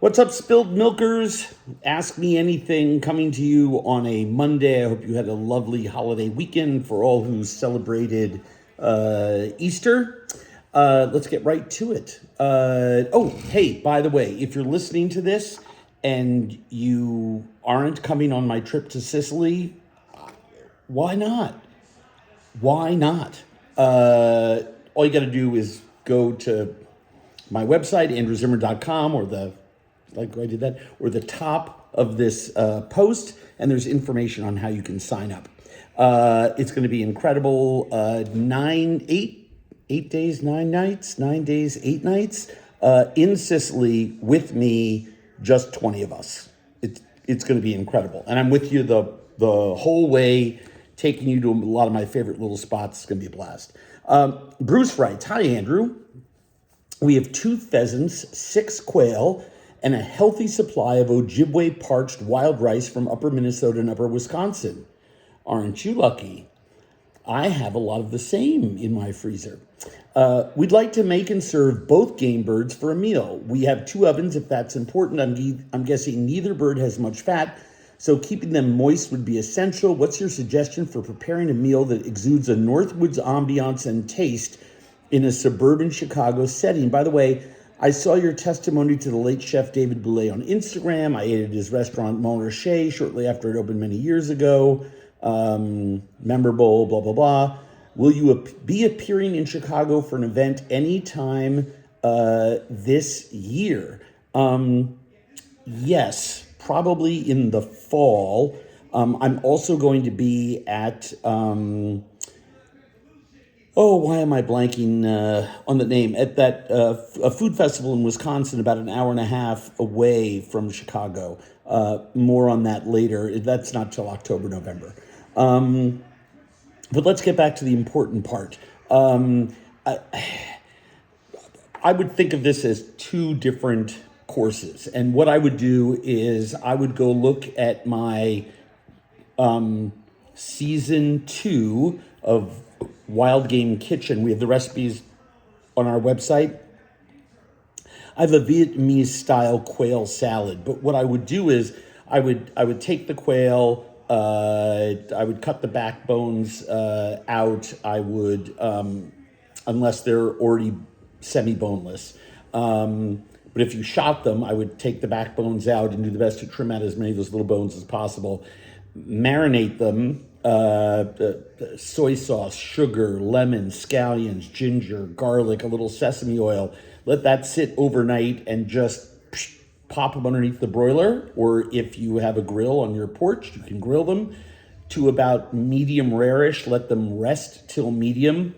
What's up, spilled milkers? Ask me anything coming to you on a Monday. I hope you had a lovely holiday weekend for all who celebrated Easter. Let's get right to it. Hey, by the way, if you're listening to this and you aren't coming on my trip to Sicily, why not? Why not? All you got to do is go to my website, andrewzimmern.com, or the top of this post, and there's information on how you can sign up. It's going to be incredible. 8 days, 9 nights, 9 days, 8 nights in Sicily with me, just 20 of us. It's going to be incredible, and I'm with you the whole way, taking you to a lot of my favorite little spots. It's going to be a blast. Bruce writes, "Hi, Andrew. We have 2 pheasants, 6 quail, and a healthy supply of Ojibwe parched wild rice from upper Minnesota and upper Wisconsin. Aren't you lucky? I have a lot of the same in my freezer. We'd like to make and serve both game birds for a meal. We have 2 ovens if that's important. I'm guessing neither bird has much fat, so keeping them moist would be essential. What's your suggestion for preparing a meal that exudes a Northwoods ambiance and taste in a suburban Chicago setting? By the way, I saw your testimony to the late chef David Boulay on Instagram. I ate at his restaurant Montrachet shortly after it opened many years ago. Memorable, blah, blah, blah. Will you be appearing in Chicago for an event anytime this year?" Yes, probably in the fall. I'm also going to be at... why am I blanking on the name? At that a food festival in Wisconsin, about an hour and a half away from Chicago. More on that later. That's not till October, November. But let's get back to the important part. I would think of this as 2 different courses. And what I would do is I would go look at my season 2 of Wild Game Kitchen. We have the recipes on our website. I have a Vietnamese style quail salad, but what I would do is I would take the quail, I would cut the backbones out. I would, unless they're already semi-boneless. But if you shot them, I would take the backbones out and do the best to trim out as many of those little bones as possible. Marinate them. Soy sauce, sugar, lemon, scallions, ginger, garlic, a little sesame oil. Let that sit overnight and just pop them underneath the broiler. Or if you have a grill on your porch, you can grill them to about medium rare-ish. Let them rest till medium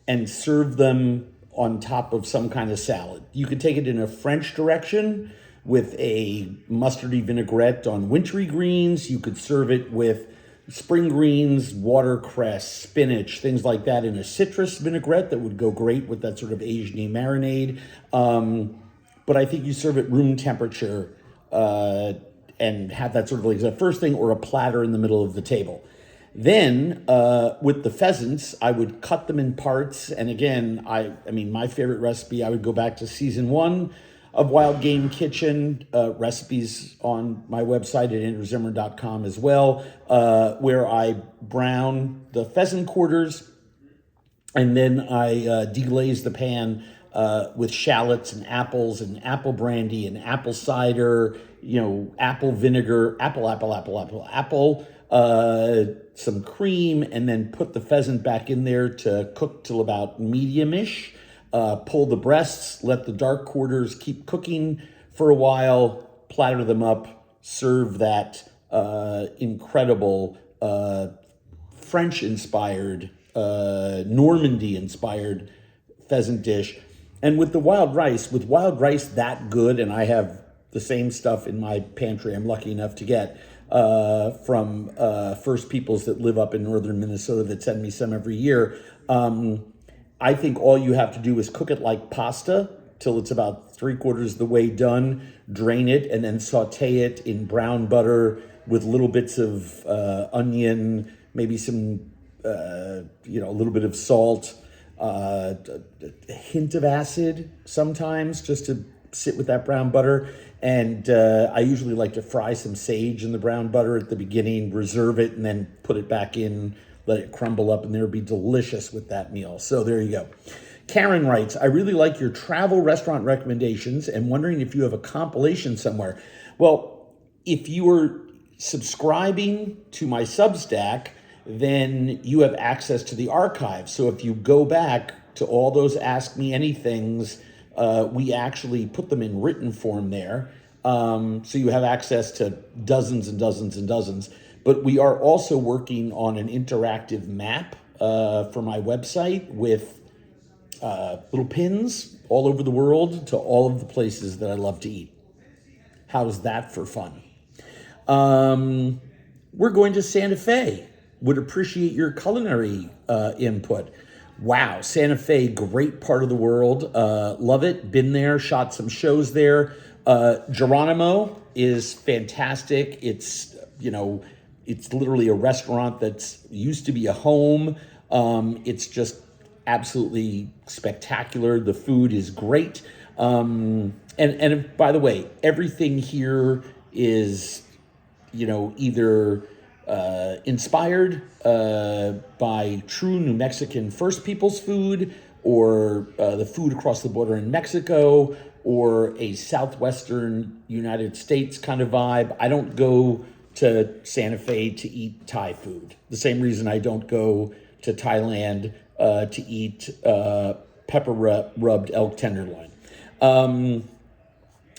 and serve them on top of some kind of salad. You could take it in a French direction with a mustardy vinaigrette on wintry greens. You could serve it with spring greens, watercress, spinach, things like that in a citrus vinaigrette that would go great with that sort of Asian-y marinade. But I think you serve it room temperature and have that sort of like the first thing, or a platter in the middle of the table. Then with the pheasants, I would cut them in parts. And again, I mean, my favorite recipe, I would go back to season 1 of Wild Game Kitchen, recipes on my website at andrewzimmern.com as well, where I brown the pheasant quarters, and then I deglaze the pan with shallots and apples and apple brandy and apple cider, apple vinegar, apple, some cream, and then put the pheasant back in there to cook till about medium-ish. Pull the breasts, let the dark quarters keep cooking for a while, platter them up, serve that incredible French-inspired, Normandy-inspired pheasant dish. And with wild rice that good, and I have the same stuff in my pantry I'm lucky enough to get from First Peoples that live up in northern Minnesota that send me some every year. I think all you have to do is cook it like pasta till it's about 3/4 of the way done, drain it, and then saute it in brown butter with little bits of onion, maybe some, a little bit of salt, a hint of acid sometimes, just to sit with that brown butter. And I usually like to fry some sage in the brown butter at the beginning, reserve it, and then put it back in, let it crumble up, and they'll be delicious with that meal. So there you go. Karen writes, I really like your travel restaurant recommendations and wondering if you have a compilation somewhere. Well, if you are subscribing to my Substack, then you have access to the archive. So if you go back to all those Ask Me Anythings, we actually put them in written form there. So you have access to dozens and dozens and dozens. But we are also working on an interactive map for my website with little pins all over the world to all of the places that I love to eat. How's that for fun? We're going to Santa Fe. Would appreciate your culinary input. Wow, Santa Fe, great part of the world. Love it. Been there, shot some shows there. Geronimo is fantastic. It's, it's literally a restaurant that's used to be a home. It's just absolutely spectacular. The food is great. And by the way, everything here is, either inspired by true New Mexican First Peoples food, or the food across the border in Mexico, or a Southwestern United States kind of vibe. I don't go to Santa Fe to eat Thai food. The same reason I don't go to Thailand to eat pepper-rubbed elk tenderloin.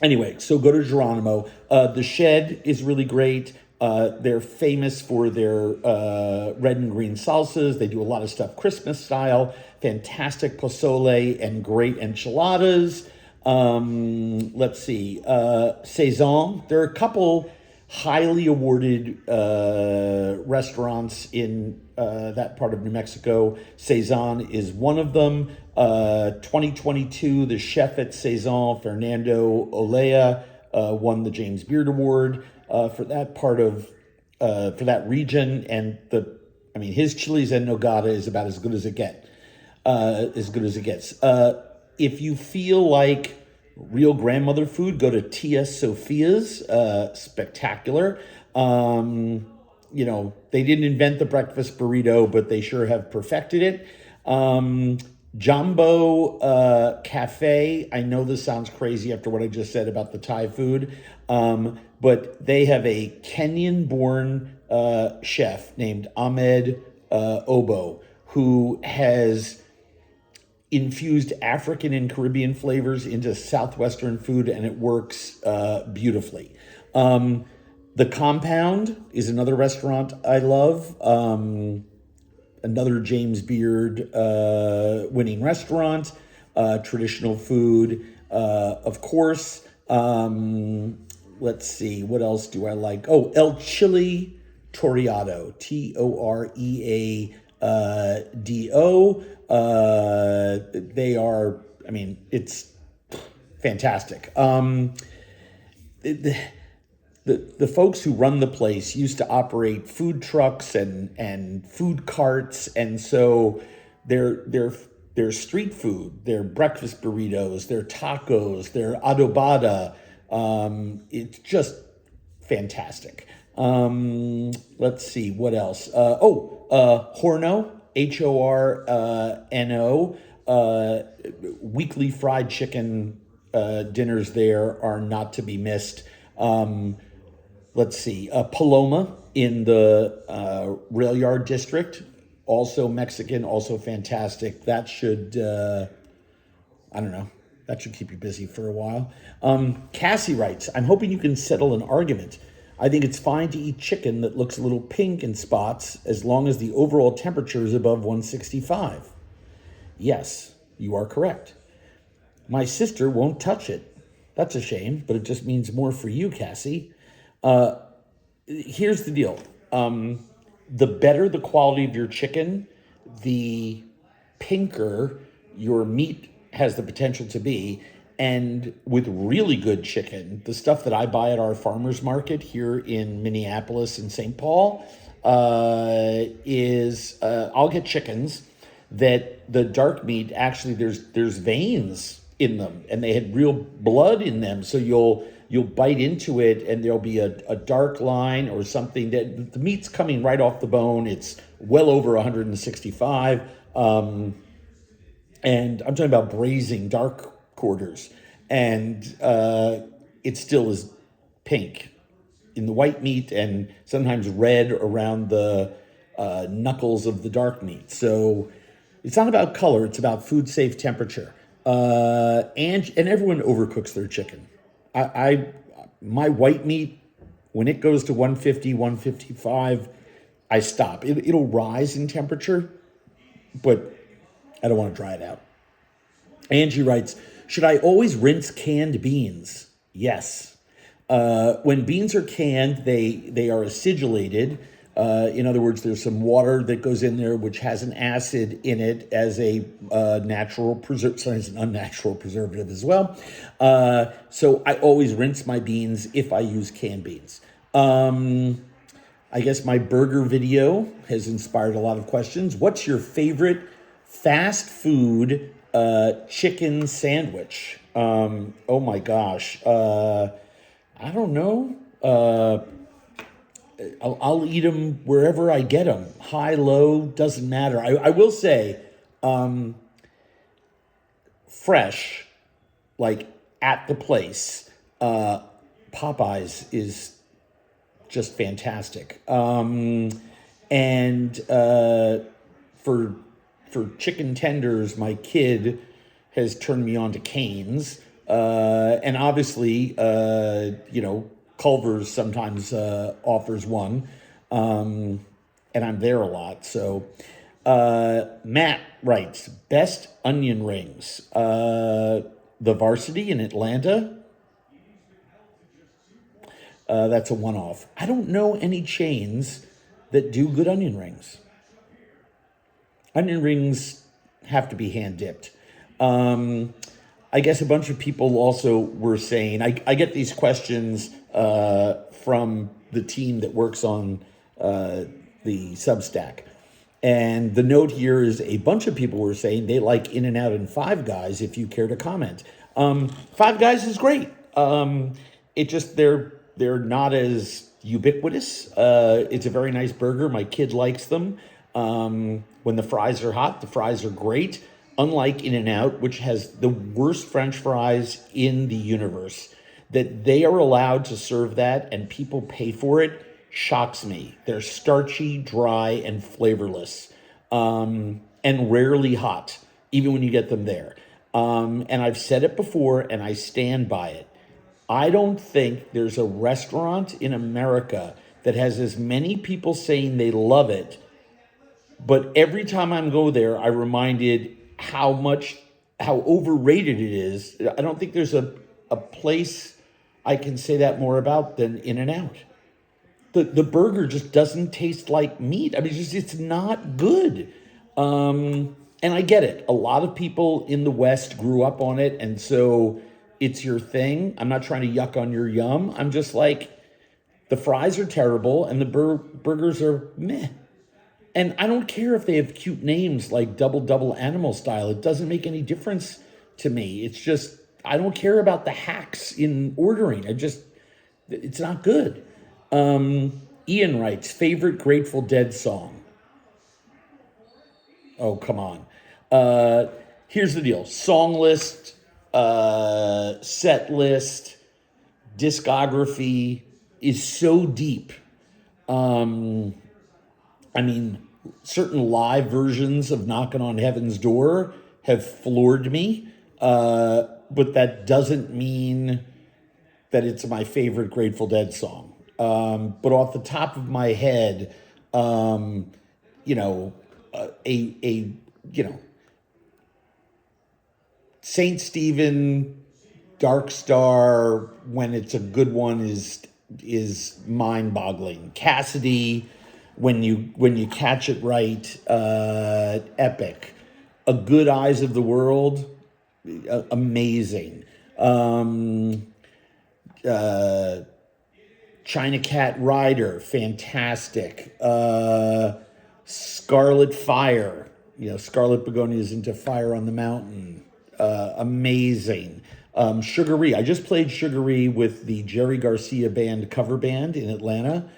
Anyway, so go to Geronimo. The Shed is really great. They're famous for their red and green salsas. They do a lot of stuff Christmas style. Fantastic pozole and great enchiladas. Let's see. Saison. There are a couple highly awarded restaurants in that part of New Mexico. Saison is one of them. 2022, the chef at Saison, Fernando Olea, won the James Beard Award for that part of for that region. And his chilies en nogada is about as good as it gets. If you feel like real grandmother food, go to Tia Sophia's. Spectacular. They didn't invent the breakfast burrito, but they sure have perfected it. Jumbo Cafe. I know this sounds crazy after what I just said about the Thai food, but they have a Kenyan-born chef named Ahmed Obo, who has infused African and Caribbean flavors into Southwestern food, and it works beautifully. The Compound is another restaurant I love. Another James Beard winning restaurant, traditional food, of course. Let's see, what else do I like? Oh, El Chile Toreado, Toreado. They are, it's fantastic. The folks who run the place used to operate food trucks and food carts, and so their street food, their breakfast burritos, their tacos, their adobada, it's just fantastic. Let's see, what else? Horno, Horno. Weekly fried chicken dinners there are not to be missed. Let's see, Paloma in the Rail Yard District, also Mexican, also fantastic. That should, that should keep you busy for a while. Cassie writes, I'm hoping you can settle an argument. I think it's fine to eat chicken that looks a little pink in spots as long as the overall temperature is above 165. Yes, you are correct. My sister won't touch it. That's a shame, but it just means more for you, Cassie. Here's the deal. The better the quality of your chicken, the pinker your meat has the potential to be. And with really good chicken, the stuff that I buy at our farmer's market here in Minneapolis and St. Paul is I'll get chickens that the dark meat, actually there's veins in them, and they had real blood in them. So you'll bite into it, and there'll be a dark line or something that the meat's coming right off the bone. It's well over 165, and I'm talking about braising dark quarters, and it still is pink in the white meat and sometimes red around the knuckles of the dark meat. So it's not about color, it's about food safe temperature. And everyone overcooks their chicken. My white meat, when it goes to 150, 155, I stop. It'll rise in temperature, but I don't want to dry it out. Angie writes, should I always rinse canned beans? Yes. When beans are canned, they are acidulated. In other words, there's some water that goes in there which has an acid in it as a natural preservative, sometimes an unnatural preservative as well. So I always rinse my beans if I use canned beans. I guess my burger video has inspired a lot of questions. What's your favorite fast food chicken sandwich? Oh my gosh. I don't know. I'll eat them wherever I get them. High, low, doesn't matter. I will say, fresh, like at the place, Popeyes is just fantastic. And for chicken tenders, my kid has turned me on to Cane's. And obviously, Culver's sometimes offers one, and I'm there a lot. So Matt writes, best onion rings. The Varsity in Atlanta. That's a one-off. I don't know any chains that do good onion rings. Onion rings have to be hand-dipped. I guess a bunch of people also were saying, I get these questions from the team that works on the Substack. And the note here is a bunch of people were saying they like InNOut and Five Guys, if you care to comment. Five Guys is great. It just, they're not as ubiquitous. It's a very nice burger. My kid likes them. When the fries are hot, the fries are great. Unlike InNOut, which has the worst French fries in the universe, that they are allowed to serve that and people pay for it shocks me. They're starchy, dry, and flavorless, and rarely hot, even when you get them there. And I've said it before, and I stand by it. I don't think there's a restaurant in America that has as many people saying they love it, but every time I go there, I'm reminded how overrated it is. I don't think there's a place I can say that more about than InNOut. The burger just doesn't taste like meat. I mean, it's not good. And I get it. A lot of people in the West grew up on it, and so it's your thing. I'm not trying to yuck on your yum. I'm just like, the fries are terrible, and the burgers are meh. And I don't care if they have cute names like Double Animal Style. It doesn't make any difference to me. It's just, I don't care about the hacks in ordering. It's not good. Ian writes, favorite Grateful Dead song. Oh, come on. Here's the deal. Song list, set list, discography is so deep. I mean, certain live versions of Knocking on Heaven's Door have floored me, but that doesn't mean that it's my favorite Grateful Dead song. But off the top of my head, Saint Stephen, Dark Star, when it's a good one, is mind-boggling. Cassidy, when you catch it right, epic. A Good Eyes of the World, amazing. China Cat Rider, fantastic. Scarlet Fire, Scarlet Begonias into Fire on the Mountain. amazing. Sugaree. I just played Sugaree with the Jerry Garcia band cover band in Atlanta.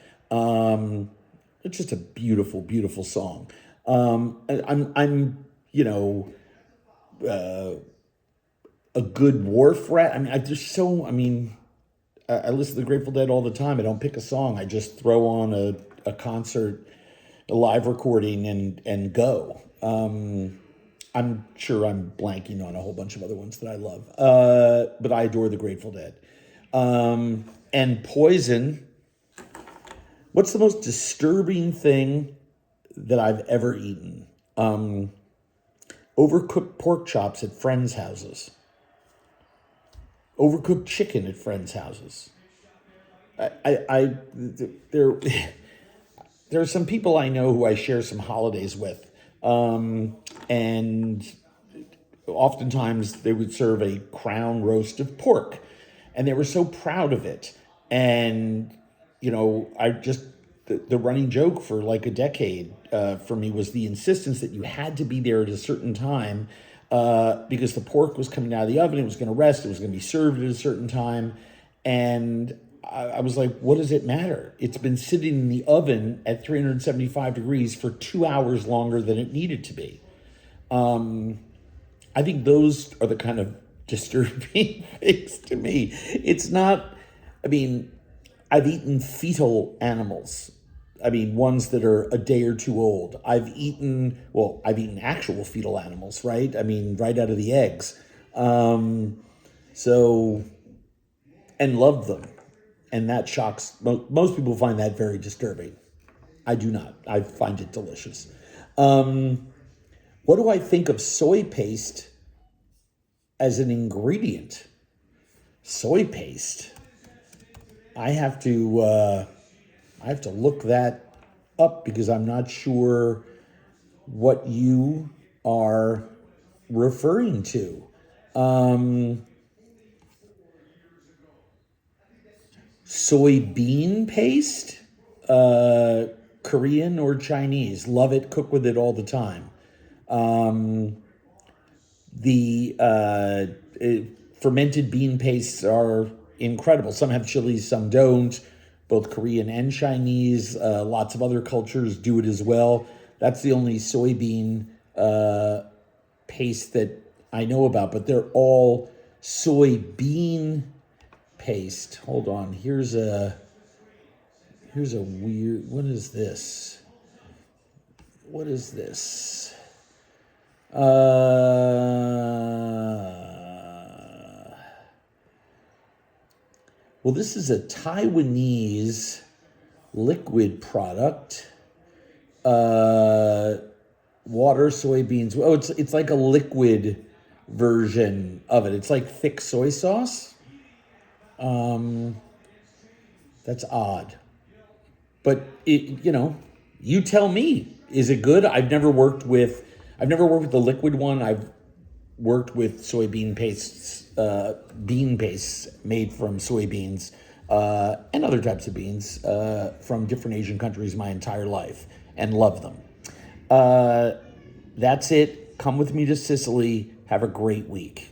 It's just a beautiful, beautiful song. I'm a good wharf rat. I mean, I listen to the Grateful Dead all the time. I don't pick a song. I just throw on a concert, a live recording, and go. I'm sure I'm blanking on a whole bunch of other ones that I love, but I adore the Grateful Dead. And Poison. What's the most disturbing thing that I've ever eaten? Overcooked pork chops at friends' houses. Overcooked chicken at friends' houses. There are some people I know who I share some holidays with, and oftentimes they would serve a crown roast of pork, and they were so proud of it. And the running joke for like a decade for me was the insistence that you had to be there at a certain time because the pork was coming out of the oven, it was going to rest, it was going to be served at a certain time. And I was like, what does it matter? It's been sitting in the oven at 375 degrees for 2 hours longer than it needed to be. I think those are the kind of disturbing things to me. It's not, I've eaten fetal animals. Ones that are a day or two old. I've eaten actual fetal animals, right? Right out of the eggs. And love them. And that shocks, most people find that very disturbing. I do not. I find it delicious. What do I think of soy paste as an ingredient? Soy paste. I have to look that up because I'm not sure what you are referring to. Soybean paste, Korean or Chinese. Love it, cook with it all the time. Fermented bean pastes are incredible. Some have chilies, some don't. Both Korean and Chinese. Lots of other cultures do it as well. That's the only soybean paste that I know about, but they're all soybean paste. Hold on. Here's a weird, what is this? Well, this is a Taiwanese liquid product. Water, soybeans. Oh, it's like a liquid version of it. It's like thick soy sauce. That's odd. But you tell me, is it good? I've never worked with the liquid one. I've worked with soybean pastes, bean pastes made from soybeans and other types of beans from different Asian countries my entire life, and love them. That's it. Come with me to Sicily. Have a great week.